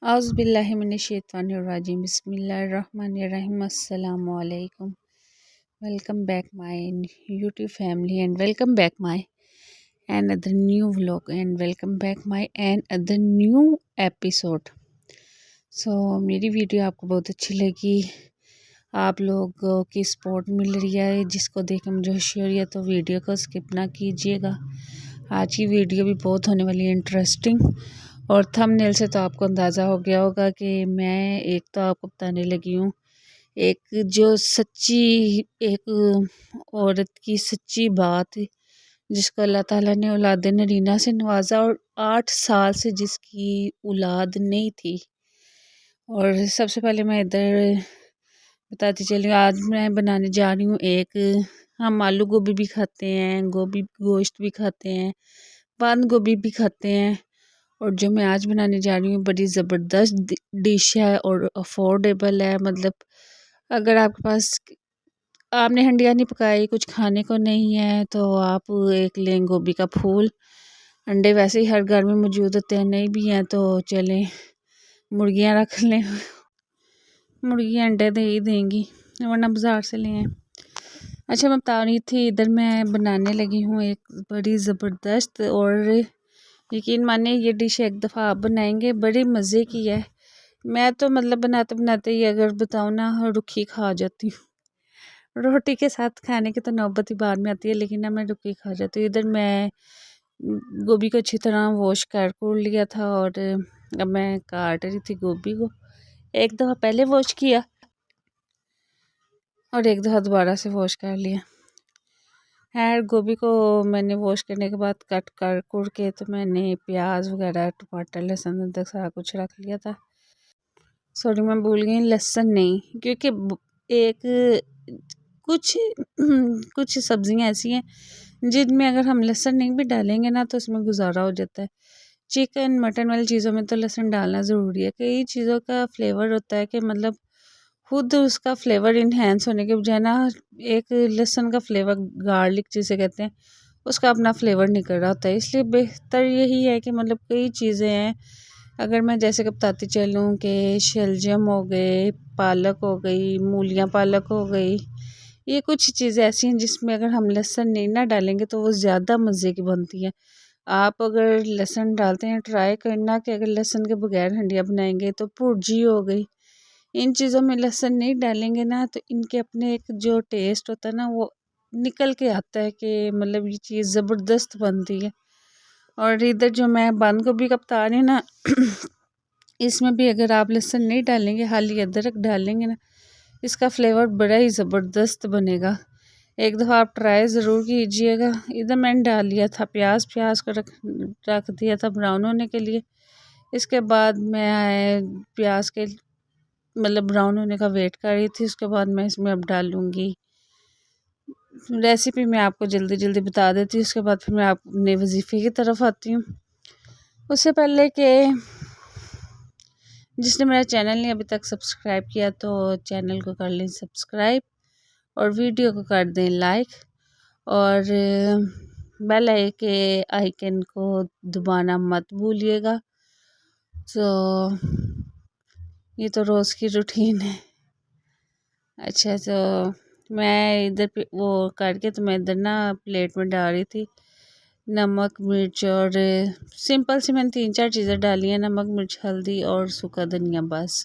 اعوذ باللہ من الشیطان الرجیم بسم اللہ الرحمن الرحیم السلام علیکم. Welcome back my YouTube family and welcome back my another new vlog and welcome back my another new episode. میری ویڈیو آپ کو بہت اچھی لگی, آپ لوگوں کی سپورٹ مل رہی ہے جس کو دیکھ کر مجھے خوشی ہو رہی ہے, تو ویڈیو کو سکپ نہ کیجیے گا. آج کی ویڈیو بھی بہت ہونے والی ہے انٹرسٹنگ, اور تھمبنیل سے تو آپ کو اندازہ ہو گیا ہوگا کہ میں ایک تو آپ کو بتانے لگی ہوں ایک جو سچی ایک عورت کی سچی بات, جس کو اللہ تعالیٰ نے اولاد نرینہ سے نوازا اور 8 سال سے جس کی اولاد نہیں تھی. اور سب سے پہلے میں ادھر بتاتی چلی ہوں, آج میں بنانے جا رہی ہوں ہم آلو گوبھی بھی کھاتے ہیں, گوبھی گوشت بھی کھاتے ہیں, بند گوبھی بھی کھاتے ہیں, اور جو میں آج بنانے جا رہی ہوں بڑی زبردست ڈش ہے اور افورڈیبل ہے. مطلب اگر آپ کے پاس آپ نے ہنڈیا نہیں پکائی, کچھ کھانے کو نہیں ہے, تو آپ ایک لیں گوبھی کا پھول. انڈے ویسے ہی ہر گھر میں موجود ہوتے ہیں, نہیں بھی ہیں تو چلیں مرغیاں رکھ لیں, مرغیاں انڈے دے ہی دیں گی ورنہ بازار سے لیں. اچھا میں بتا رہی تھی ادھر میں بنانے لگی ہوں ایک بڑی زبردست, اور یقین مانے یہ ڈش ایک دفعہ آپ بنائیں گے بڑے مزے کی ہے. میں تو مطلب بناتے بناتے ہی اگر بتاؤں نا رکھی کھا جاتی ہوں, روٹی کے ساتھ کھانے کی تو نوبت ہی بعد میں آتی ہے, لیکن نا میں رکھی کھا جاتی ہوں. ادھر میں گوبھی کو اچھی طرح واش کر لیا تھا, اور اب میں کاٹ رہی تھی گوبھی کو. ایک دفعہ پہلے واش کیا اور ایک دفعہ دوبارہ سے واش کر لیا. گوبھی کو میں نے واش کرنے کے بعد کٹ کر کے تو میں نے پیاز وغیرہ ٹماٹر لہسن تک سارا کچھ رکھ لیا تھا. سوری میں بھول گئی لہسن نہیں, کیونکہ ایک کچھ سبزیاں ایسی ہیں جن میں اگر ہم لہسن نہیں بھی ڈالیں گے نا تو اس میں گزارا ہو جاتا ہے. چکن مٹن والی چیزوں میں تو لہسن ڈالنا ضروری ہے. کئی چیزوں کا فلیور ہوتا ہے کہ مطلب خود اس کا فلیور انہینس ہونے کے بجائے نا ایک لہسن کا فلیور گارلک جسے کہتے ہیں اس کا اپنا فلیور نکل رہا ہوتا ہے. اس لیے بہتر یہی ہے کہ مطلب کئی چیزیں ہیں, اگر میں جیسے کہ بتاتی چلوں کہ شلجم ہو گئے, پالک ہو گئی, مولیاں پالک ہو گئی, یہ کچھ چیزیں ایسی ہیں جس میں اگر ہم لہسن نہیں نہ ڈالیں گے تو وہ زیادہ مزے کی بنتی ہیں. آپ اگر لہسن ڈالتے ہیں ٹرائی کرنا کہ اگر لہسن کے بغیر ہنڈیا بنائیں گے تو پرجی ہو گئی, ان چیزوں میں لہسن نہیں ڈالیں گے نا تو ان کے اپنے ایک جو ٹیسٹ ہوتا ہے نا وہ نکل کے آتا ہے کہ مطلب یہ چیز زبردست بنتی ہے. اور ادھر جو میں بند گوبھی کا بتا رہی ہوں نا اس میں بھی اگر آپ لہسن نہیں ڈالیں گے خالی ادرک ڈالیں گے نا اس کا فلیور بڑا ہی زبردست بنے گا. ایک دفعہ آپ ٹرائی ضرور کیجئے گا. ادھر میں نے ڈال لیا تھا پیاز کو رکھ دیا تھا براؤن ہونے کے لیے. اس کے بعد میں پیاز کے مطلب براؤن ہونے کا ویٹ کر رہی تھی. اس کے بعد میں اس میں اب ڈالوں گی ریسیپی, میں آپ کو جلدی بتا دیتی ہوں. اس کے بعد پھر میں اپنے وظیفے کی طرف آتی ہوں. اس سے پہلے کہ جس نے میرا چینل نہیں ابھی تک سبسکرائب کیا تو چینل کو کر لیں سبسکرائب, اور ویڈیو کو کر دیں لائک, اور بیل آئیکن کو دبانا مت بھولیے گا. یہ تو روز کی روٹین ہے. اچھا تو میں ادھر وہ کر کے تو میں ادھر نا پلیٹ میں ڈال رہی تھی نمک مرچ, اور سمپل سی میں نے 3-4 چیزیں ڈالی ہیں, نمک مرچ ہلدی اور سوکھا دھنیا بس.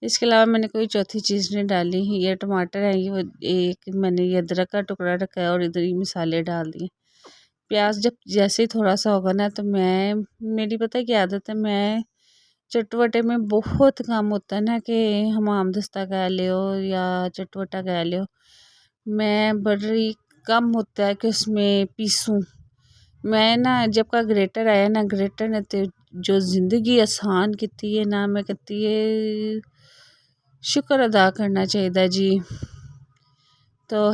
اس کے علاوہ میں نے کوئی چوتھی چیز نہیں ڈالی. یہ ٹماٹر ہے, یہ ایک میں نے یہ ادرک کا ٹکڑا رکھا ہے, اور ادھر ہی مسالے ڈال دیے. پیاز جب جیسے ہی تھوڑا سا ہوگا نا تو میری پتہ ہے کیا عادت ہے, میں چٹوٹے میں بہت کام ہوتا ہے نا کہ حمام دستہ کہہ لیو یا چٹوٹا کہہ لیو, میں بڑی کم ہوتا ہے کہ اس میں پیسوں. میں نا جب کا گریٹر آیا نا, گریٹر نے تو جو زندگی آسان کیتی ہے نا, میں کہتی ہے شکر ادا کرنا چاہیے جی. تو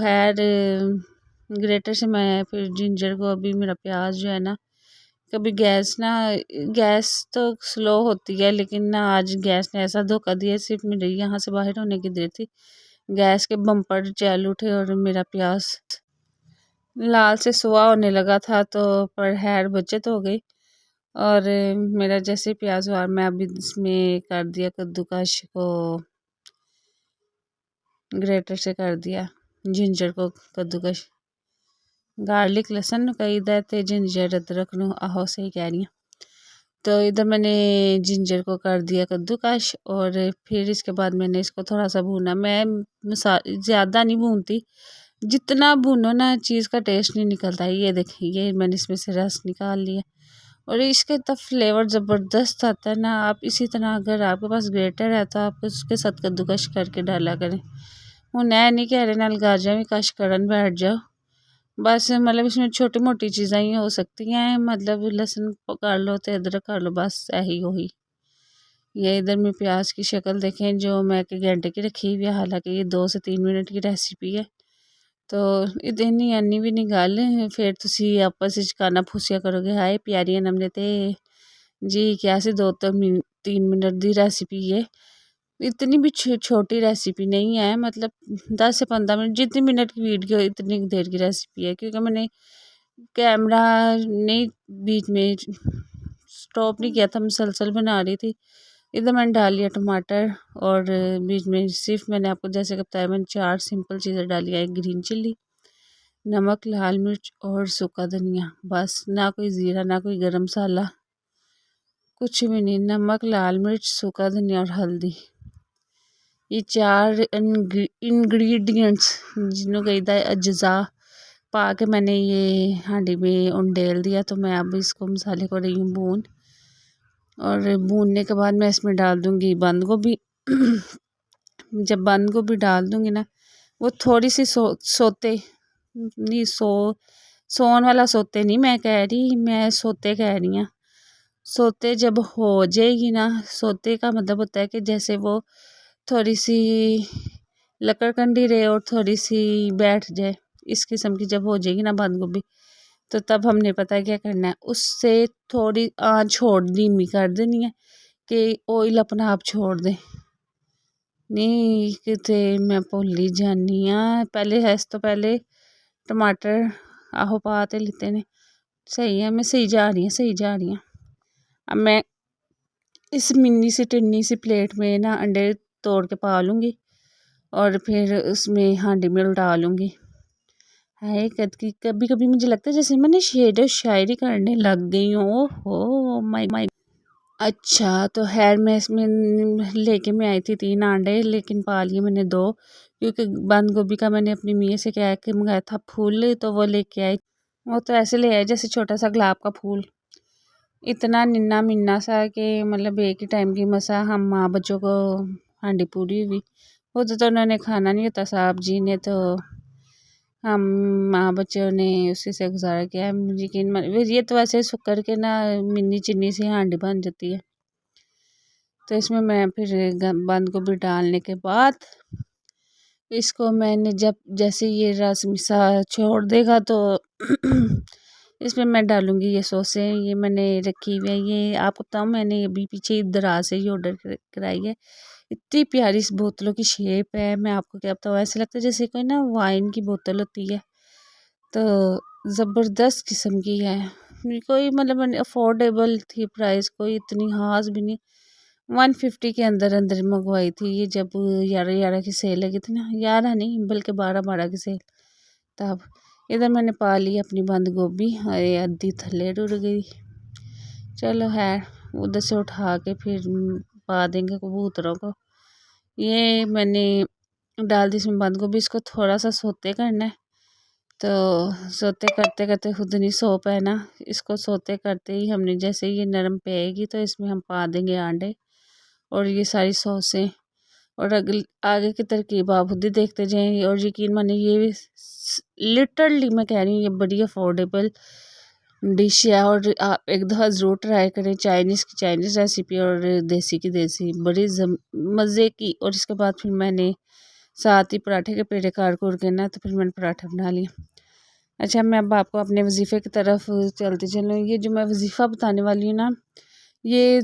گریٹر سے میں پھر جنجر کو ابھی میرا پیاز جو ہے نا, کبھی گیس تو سلو ہوتی ہے لیکن نا آج گیس نے ایسا دھوکہ دیا, صرف میرے یہاں سے باہر ہونے کی دیر تھی گیس کے بمپر چل اٹھے اور میرا پیاز لال سے سوا ہونے لگا تھا. تو پر بچت ہو گئی, اور میرا جیسے پیاز ہوا میں ابھی اس میں کر دیا کدوکش کو، گریٹر سے کر دیا جنجر کو کدوکش، گارلک لہسن کئی دیتے جنجر ادرک نو آہو صحیح کہہ رہی ہیں۔ تو ادھر میں نے جنجر کو کر دیا کدوکش، اور پھر اس کے بعد میں نے اس کو تھوڑا سا بھونا۔ میں زیادہ نہیں بھونتی، جتنا بھونو نا چیز کا ٹیسٹ نہیں نکلتا ہے۔ یہ دیکھیں، یہ میں نے اس میں سے رس نکال لیا، اور اس کے تو فلیور زبردست آتا ہے نا۔ آپ اسی طرح اگر آپ کے پاس گریٹر ہے تو آپ اس کے ساتھ کدوکش کر کے ڈالا کریں۔ ہوں نہیں کہہ رہے نال گاجر بھی کش کرن بیٹھ جاؤ، بس مطلب اس میں چھوٹی موٹی چیزیں ہی ہو سکتی ہیں، مطلب لہسن کر لو تو ادرک کر لو، بس یہی وہی۔ یہ ادھر میں پیاز کی شکل دیکھیں جو میں کہ گھنٹے کی رکھی ہوئی ہے، حالانکہ یہ 2 سے 3 منٹ کی ریسیپی ہے۔ تو اتنی اینی بھی نہیں گل، پھر تسی آپس وچ کانا پھوسیا کرو گے، ہائے پیاریاں نمنے تے جی کیا سی 2-3 منٹ دی ریسیپی ہے۔ اتنی بھی چھوٹی ریسیپی نہیں ہے، مطلب 10 سے 15 منٹ، جتنی منٹ کی ویڈیو اتنی دیر کی ریسیپی ہے، کیونکہ میں نے کیمرہ نہیں بیچ میں سٹاپ نہیں کیا تھا، مسلسل بنا رہی تھی۔ ادھر میں نے ڈال لیا ٹماٹر، اور بیچ میں صرف میں نے آپ کو جیسے کہ بتایا میں نے 4 سمپل چیزیں ڈالی، ایک گرین چلی، نمک، لال مرچ اور سوکھا دھنیا، بس نہ کوئی زیرہ نہ کوئی گرم مسالہ، کچھ بھی نہیں، نمک، لال مرچ، سوکھا دھنیا اور ہلدی، یہ 4 انگریڈینٹس جنہوں کہتا ہے اجزاء پا کے میں نے یہ ہانڈی میں انڈیل دیا۔ تو میں اب اس کو مسالے کو رہی ہوں بھون، اور بھوننے کے بعد میں اس میں ڈال دوں گی بند گوبھی۔ جب بند گوبھی ڈال دوں گی نا، وہ تھوڑی سی سوتے نہیں، سون والا سوتے نہیں میں کہہ رہی، میں سوتے کہہ رہی ہوں۔ سوتے جب ہو جائے گی نا، سوتے کا مطلب ہوتا ہے کہ جیسے وہ تھوڑی سی لکڑ کنڈی رہے اور تھوڑی سی بیٹھ جائے، اس قسم کی جب ہو جائے گی نا بند گوبھی، تو تب ہم نے پتہ کیا کرنا ہے، اس سے تھوڑی آنچ چھوڑ دھیمی کر دینی ہے کہ آئل اپنا آپ چھوڑ دے۔ نہیں کتے میں بھول ہی جانی ہاں، پہلے اس تو پہلے ٹماٹر آہو پا تے لیتے نے، صحیح ہے، میں صحیح جا رہی ہوں۔ اب میں اس منی سی ٹنی سی پلیٹ میں نا انڈے توڑ کے پا لوں گی، اور پھر اس میں ہانڈی میں الٹا لوں گی۔ ہائے کبھی کبھی مجھے لگتا ہے جیسے میں نے شعر و شاعری کرنے لگ گئی ہوں، اوہ مائی۔ اچھا تو خیر میں اس میں لے کے میں آئی تھی 3 انڈے، لیکن پا لیے میں نے 2، کیونکہ بند گوبھی کا میں نے اپنی میاں سے کہہ کے منگایا تھا پھول، تو وہ لے کے آئی، وہ تو ایسے لے آئے جیسے چھوٹا سا گلاب کا پھول، اتنا ننا منا سا کہ مطلب ایک ہی ٹائم کی مسا ہم ماں بچوں کو ہانڈی پوری ہوئی، خود تو انہوں نے کھانا نہیں ہوتا، صاحب جی نے، تو ہم ماں بچوں نے اسی سے گزارا کیا۔ یقین یہ تو ویسے شکر کے نا منی چنی سی ہانڈی بن جاتی ہے۔ تو اس میں پھر بند گوبھی ڈالنے کے بعد اس کو میں نے جب جیسے یہ رس مسا چھوڑ دے گا تو اس میں ڈالوں گی یہ سوسیں، یہ میں نے رکھی ہوئی ہے، یہ آپ کو بتاؤں میں نے ابھی پیچھے دراز سے ہی آڈر کرائی ہے، اتنی پیاری اس بوتلوں کی شیپ ہے، میں آپ کو کیا بتاؤں، ایسے لگتا ہے جیسے کوئی نا وائن کی بوتل ہوتی ہے، تو زبردست قسم کی ہے، کوئی مطلب افورڈیبل تھی پرائز، کوئی اتنی خاص بھی نہیں، 150 کے اندر منگوائی تھی یہ، جب 11 کی سیل لگی تھی نا، 11 نہیں بلکہ 12 کی سیل، تب ادھر میں نے پا لی اپنی بند گوبھی، ادھی تھلے ٹر گئی، چلو خیر ادھر سے اٹھا کے پھر پا دیں گے کبوتروں کو۔ یہ میں نے ڈال دی اس میں بند گوبھی، اس کو تھوڑا سا سوتے کرنا ہے، تو سوتے کرتے کرتے خود نہیں سو پائے نا، اس کو سوتے کرتے ہی ہم نے جیسے یہ نرم پے گی تو اس میں ہم پا دیں گے انڈے اور یہ ساری سوسیں، اور آگے کی ترکیب آپ خود ہی دیکھتے جائیں، اور یقین مانے یہ لٹرلی میں کہہ رہی ہوں یہ بڑی افورڈیبل ڈش ہے، اور آپ ایک دفعہ ضرور ٹرائی کریں، چائنیز کی چائنیز ریسیپی اور دیسی کی دیسی، بڑی مزے کی۔ اور اس کے بعد پھر میں نے ساتھ ہی پراٹھے کے پیڑے کاٹ کے نا، تو پھر میں نے پراٹھا بنا لیا۔ اچھا میں اب آپ کو اپنے وظیفے کی طرف چلتی چلوں، یہ جو میں وظیفہ بتانے والی ہوں نا، یہ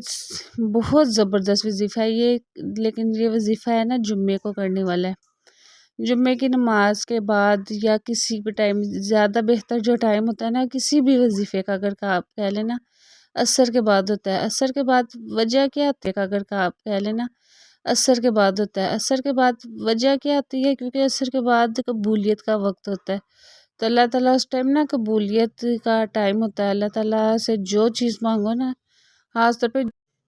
بہت زبردست وظیفہ ہے یہ، لیکن یہ وظیفہ ہے نا جمعے کو کرنے والا ہے، جمعے کی نماز کے بعد یا کسی بھی ٹائم، زیادہ بہتر جو ٹائم ہوتا ہے نا کسی بھی وظیفے کا، اگر آپ کہہ لیں نا عصر کے بعد ہوتا ہے۔ عصر کے بعد وجہ کیا ہوتی ہے؟ اگر کا آپ کہہ لینا عصر کے بعد ہوتا ہے، عصر کے بعد وجہ کیا ہوتی ہے؟ کیونکہ عصر کے بعد قبولیت کا وقت ہوتا ہے، تو اللہ تعالیٰ اس ٹائم نا قبولیت کا ٹائم ہوتا ہے۔ اللہ تعالیٰ سے جو چیز مانگو نا، خاص طور پہ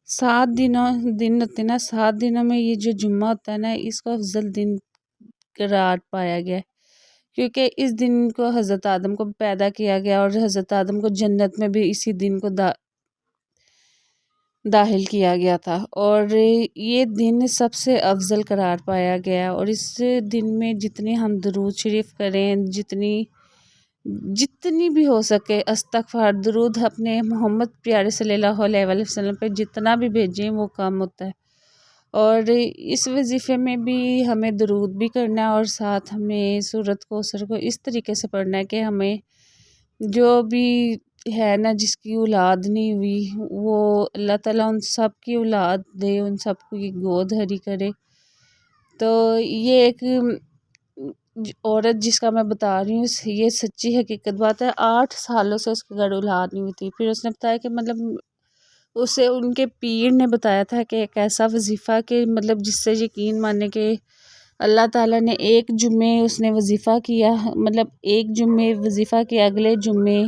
7 دن ہوتے ہیں نا، 7 دنوں میں یہ جو جمعہ ہوتا ہے نا، اس کو افضل دن قرار پایا گیا ہے، کیونکہ اس دن کو حضرت آدم کو پیدا کیا گیا، اور حضرت آدم کو جنت میں بھی اسی دن کو داخل کیا گیا تھا، اور یہ دن سب سے افضل قرار پایا گیا۔ اور اس دن میں جتنی ہم درود شریف کریں، جتنی بھی ہو سکے استغفار درود اپنے محمد پیارے صلی اللہ علیہ وآلہ وسلم پہ جتنا بھی بھیجیں وہ کم ہوتا ہے۔ اور اس وظیفے میں بھی ہمیں درود بھی کرنا ہے، اور ساتھ ہمیں سورۃ کوثر کو اس طریقے سے پڑھنا ہے کہ ہمیں جو بھی ہے نا جس کی اولاد نہیں ہوئی، وہ اللہ تعالیٰ ان سب کی اولاد دے، ان سب کی گود ہری کرے۔ تو یہ ایک عورت جس کا میں بتا رہی ہوں، یہ سچی حقیقت بات ہے، 8 سالوں سے اس کے گھر اولاد نہیں ہوئی تھی۔ پھر اس نے بتایا کہ مطلب اسے ان کے پیر نے بتایا تھا کہ ایک ایسا وظیفہ کہ مطلب جس سے یقین مانے کہ اللہ تعالیٰ نے ایک جمعے اس نے وظیفہ کیا، مطلب ایک جمعے وظیفہ کیا، اگلے جمعے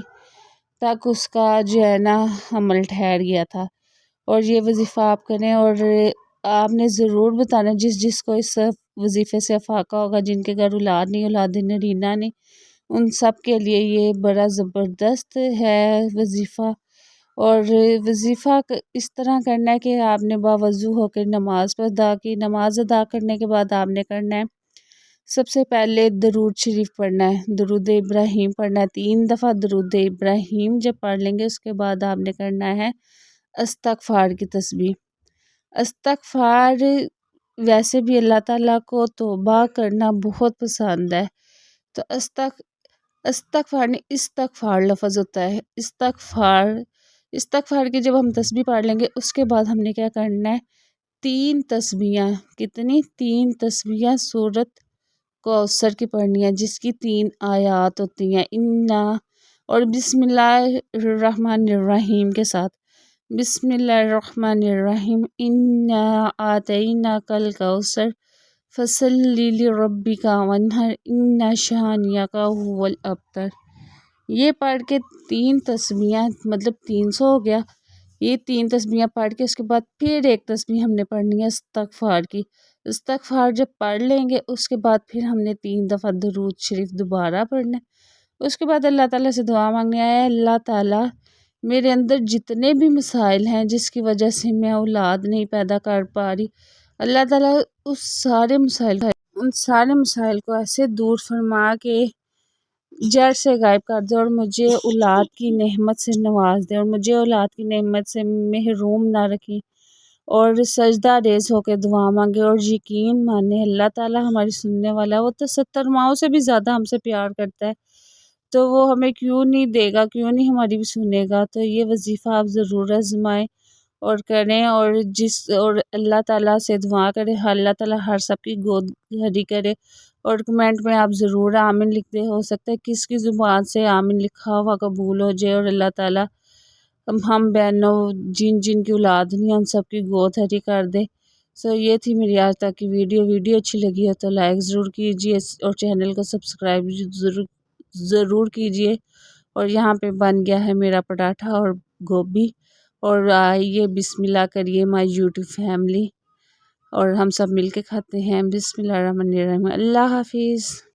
تک اس کا جو ہے نا حمل ٹھہر گیا تھا۔ اور یہ وظیفہ آپ کریں، اور آپ نے ضرور بتانا جس کو اس وظیفے سے افاقہ ہوگا، جن کے گھر اولاد نہیں، اولاد نرینہ نہیں، ان سب کے لیے یہ بڑا زبردست ہے وظیفہ۔ اور وظیفہ اس طرح کرنا ہے کہ آپ نے باوضو ہو کے نماز ادا کی، نماز ادا کرنے کے بعد آپ نے کرنا ہے سب سے پہلے درود شریف پڑھنا ہے، درود ابراہیم پڑھنا ہے 3 دفعہ۔ درود ابراہیم جب پڑھ لیں گے اس کے بعد آپ نے کرنا ہے استغفار کی تسبیح۔ استغفار ویسے بھی اللہ تعالیٰ کو توبہ کرنا بہت پسند ہے، تو استغفار نہیں استغفار لفظ ہوتا ہے، استغفار کی جب ہم تسبیح پڑھ لیں گے اس کے بعد ہم نے کیا کرنا ہے 3 تسبیحاں، کتنی 3 تسبیحاں سورۃ کوثر کی پڑھنی ہے، جس کی 3 آیات ہوتی ہیں، انا اور بسم اللہ الرحمن الرحیم کے ساتھ، بسم اللہ الرحمن الرحیم، انا آتیناک الکوثر فصلی لربک وانحر ان شانئک هو الابتر۔ یہ پڑھ کے 3 تسبیحاں مطلب 300 ہو گیا۔ یہ 3 تسبیحاں پڑھ کے اس کے بعد پھر ایک تسبیح ہم نے پڑھنی ہے استغفار کی۔ استغفار جب پڑھ لیں گے اس کے بعد پھر ہم نے 3 دفعہ درود شریف دوبارہ پڑھنا ہے۔ اس کے بعد اللہ تعالیٰ سے دعا مانگنی ہے، اللہ تعالیٰ میرے اندر جتنے بھی مسائل ہیں جس کی وجہ سے میں اولاد نہیں پیدا کر پا رہی، اللہ تعالیٰ ان سارے مسائل کو ایسے دور فرما کے جڑ سے غائب کر دے، اور مجھے اولاد کی نعمت سے نواز دے، اور مجھے اولاد کی نعمت سے محروم نہ رکھیں۔ اور سجدہ ریز ہو کے دعا مانگے، اور یقین مانے اللہ تعالیٰ ہماری سننے والا ہے، وہ تو 70 ماؤں سے بھی زیادہ ہم سے پیار کرتا ہے، تو وہ ہمیں کیوں نہیں دے گا، کیوں نہیں ہماری بھی سنے گا۔ تو یہ وظیفہ آپ ضرور آزمائیں اور کریں، اور اللہ تعالیٰ سے دعا کریں، اللہ تعالیٰ ہر سب کی گود ہری کرے۔ اور کمنٹ میں آپ ضرور آمین لکھ دیں، ہو سکتا ہے کس کی زبان سے آمین لکھا ہوا قبول ہو جائے، اور اللہ تعالیٰ ہم بہنوں جن کی اولاد نہیں ہیں ان سب کی گود ہری کر دے۔ یہ تھی میری آج تک کی ویڈیو اچھی لگی ہے تو لائک ضرور کیجیے، اور چینل کو سبسکرائب ضرور کیجیے۔ اور یہاں پہ بن گیا ہے میرا پراٹھا اور گوبھی، اور آئیے بسم اللہ کریے مائی یوٹیوب فیملی، اور ہم سب مل کے کھاتے ہیں۔ بسم اللہ الرحمن الرحیم، اللہ حافظ۔